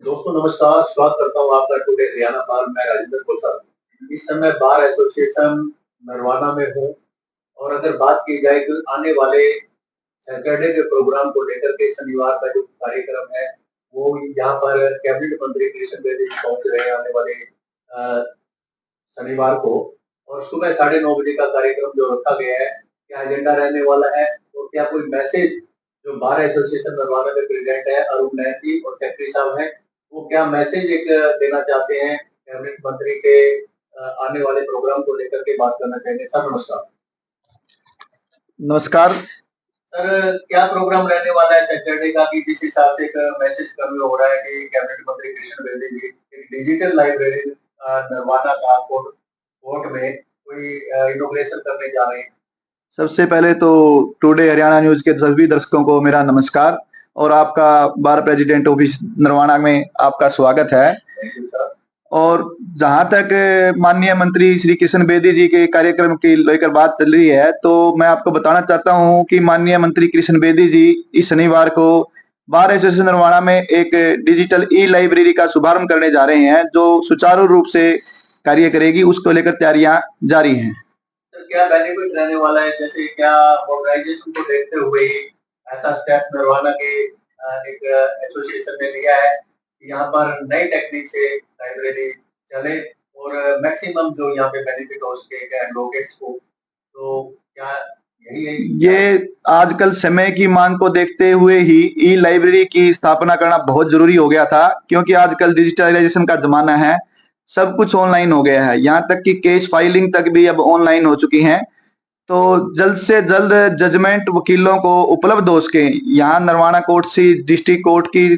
दोस्तों नमस्कार, स्वागत करता हूँ आपका टुडे हरियाणा बार में राजेंद्र प्रसाद। इस समय बार एसोसिएशन नरवाना में हूँ और अगर बात की जाए तो आने वाले सैटरडे के प्रोग्राम को लेकर के शनिवार का जो कार्यक्रम है वो यहाँ पर कैबिनेट मंत्री कृष्ण बेदी जी पहुंच रहे हैं आने वाले शनिवार को। और सुबह 9:30 बजे का कार्यक्रम जो रखा गया है, क्या एजेंडा रहने वाला है और क्या कोई मैसेज जो बार एसोसिएशन नरवाना के प्रेसिडेंट है अरुण नैन जी और सेक्रेटरी साहब हैं, वो क्या मैसेज एक देना चाहते हैं कैबिनेट मंत्री के आने वाले प्रोग्राम को लेकर के बात करना चाहेंगे। सर नमस्कार। नमस्कार सर, क्या प्रोग्राम रहने वाला है सैटरडे का कि जिस हिसाब से एक मैसेज कन्वे हो रहा है कि कैबिनेट मंत्री कृष्ण बेदी जी एक डिजिटल लाइब्रेरी नरवाना का कोर्ट में कोई इनॉग्रेशन करने जा रहे हैं। सबसे पहले तो टुडे हरियाणा न्यूज के सभी दर्शकों को मेरा नमस्कार और आपका बार प्रेसिडेंट ऑफिस नरवाना में आपका स्वागत है। Thank you sir. और जहां तक माननीय मंत्री श्री किशन बेदी जी के कार्यक्रम की लेकर बात चल रही है, तो मैं आपको बताना चाहता हूं कि माननीय मंत्री कृष्ण बेदी जी इस शनिवार को बार एसोसिएशन नरवाना में एक डिजिटल ई लाइब्रेरी का शुभारंभ करने जा रहे हैं, जो सुचारू रूप से कार्य करेगी। उसको लेकर तैयारियां जारी हैं। सर, क्या बेनिफिट रहने वाला है, जैसे क्या ऑर्गेनाइजेशन को देखते हुए ही ऐसा स्टेप नरवाना के एक एसोसिएशन ने लिया है कि यहाँ पर नई टेक्निक से लाइब्रेरी चले और मैक्सिमम जो यहाँ पे बेनिफिट हो सके एडवोकेट्स को, तो क्या यही है? ये आजकल समय की मांग को देखते हुए ही ई लाइब्रेरी की स्थापना करना बहुत जरूरी हो गया था, क्योंकि आजकल डिजिटलाइजेशन का जमाना है, सब कुछ ऑनलाइन हो गया है, यहाँ तक कि केस फाइलिंग तक भी अब ऑनलाइन हो चुकी है। तो जल्द से जल्द जजमेंट वकीलों को उपलब्ध हो सके। यहाँ नरवाना कोर्ट से डिस्ट्रिक्ट कोर्ट की,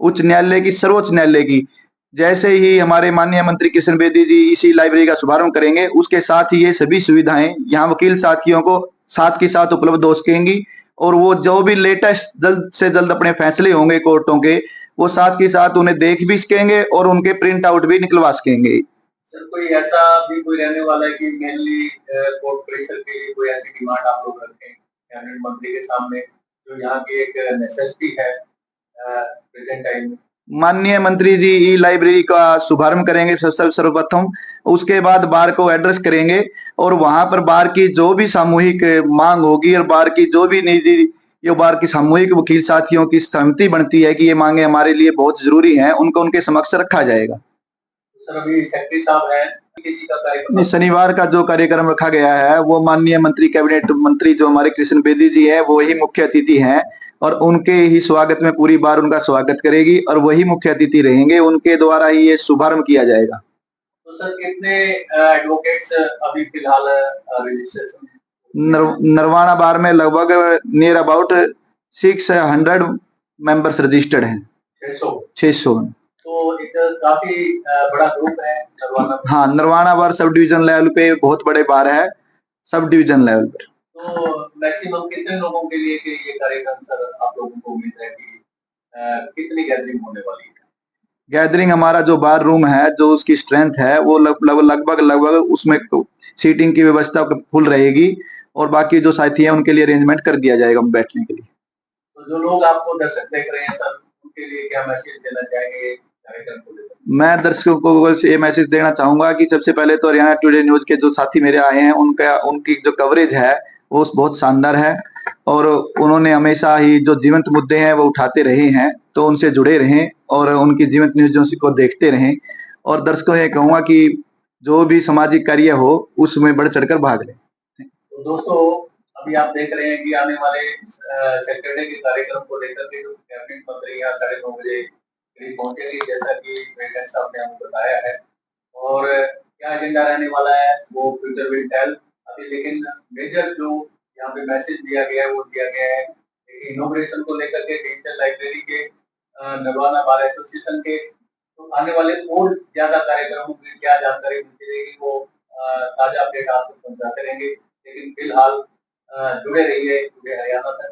उच्च न्यायालय की, सर्वोच्च न्यायालय की, जैसे ही हमारे माननीय मंत्री किशन बेदी जी इसी लाइब्रेरी का शुभारंभ करेंगे, उसके साथ ही ये सभी सुविधाएं यहाँ वकील साथियों को साथ के साथ उपलब्ध हो सकेंगी और वो जो भी लेटेस्ट जल्द से जल्द अपने फैसले होंगे कोर्टों के, वो साथ के साथ उन्हें देख भी सकेंगे और उनके प्रिंट आउट भी निकलवा सकेंगे। सर, कोई ऐसा भी कोई रहने वाला है कि मेनली कोर्ट परिसर के लिए कोई ऐसी डिमांड आप लोग रखें कैबिनेट मंत्री के सामने जो यहाँ की एक नेसेसिटी है प्रेजेंट टाइम में? माननीय मंत्री जी ई लाइब्रेरी का शुभारंभ करेंगे सर्वप्रथम, उसके बाद बार को एड्रेस करेंगे और वहां पर बार की जो भी सामूहिक मांग होगी और बार की जो भी निजी ये बार की सामूहिक वकील साथियों की सहमति बनती है कि ये मांगे हमारे लिए बहुत जरूरी हैं, उनको उनके समक्ष रखा जाएगा। तो सर, अभी सेक्रेटरी साहब हैं, किसी का कार्यक्रम शनिवार का जो कार्यक्रम रखा गया है वो माननीय मंत्री कैबिनेट मंत्री जो हमारे कृष्ण बेदी जी है वो ही मुख्य अतिथि हैं और उनके ही स्वागत में पूरी बार उनका स्वागत करेगी और वही मुख्य अतिथि रहेंगे, उनके द्वारा ही ये शुभारंभ किया जाएगा। तो सर, कितने एडवोकेट्स अभी फिलहाल रजिस्ट्रेशन? नरवाना बार में लगभग नियर अबाउट 600 मेंबर्स रजिस्टर्ड हैं। 600 तो एक काफी बड़ा ग्रुप है नरवाना में। हाँ, नरवाना बार सब डिवीजन लेवल पे बहुत बड़े बार है, सब डिवीजन लेवल पर। तो मैक्सिमम कितने लोगों के लिए कि ये कार्यक्रम सर आप लोगों को उम्मीद है कि कितनी गैदरिंग होने वाली है? गैदरिंग हमारा जो बार रूम है, जो उसकी स्ट्रेंथ है वो लगभग उसमें सीटिंग की व्यवस्था फुल रहेगी और बाकी जो साथी हैं उनके लिए अरेंजमेंट कर दिया जाएगा बैठने के लिए। तो जो लोग आपको दर्शक देख रहे हैं सर, उनके लिए क्या मैसेज देना चाहेंगे कार्यक्रम को लेकर? मैं दर्शकों को ये मैसेज देना चाहूंगा कि सबसे पहले तो हरियाणा टुडे न्यूज के जो साथी मेरे आए हैं उनकी जो कवरेज है वो बहुत शानदार है और उन्होंने हमेशा ही जो जीवंत मुद्दे हैं वो उठाते रहे हैं, तो उनसे जुड़े रहें और उनकी जीवंत न्यूज़ों को देखते रहें और दर्शकों से कहूंगा कि जो भी सामाजिक कार्य हो उसमें बढ़ चढ़कर भाग लें। तो दोस्तों, अभी आप देख रहे हैं कि आने वाले सैटरडे के कार्यक्रम को लेकर के जो कैबिनेट मंत्री यहाँ 9:30 बजे करीब पहुंचेंगे, जैसा कि प्रेसिडेंट साहब ने हमको बताया है। और क्या एजेंडा रहने वाला है वो फ्यूचर विल टेल। अभी लेकिन मेजर जो यहाँ पे मैसेज दिया गया है वो दिया गया है इनोग्रेशन को लेकर के डिजिटल लाइब्रेरी के नरवाना बार एसोसिएशन के। तो आने वाले और ज्यादा कार्यक्रमों की क्या जानकारी मिलती रहेगी वो ताजा अपडेट आप तक पहुंचाते रहेंगे। लेकिन फिलहाल जुड़े रहिए टुडे हरियाणा तक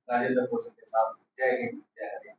राजेंद्र कौशिक के साथ। जय हिंद, जय हरियाणा।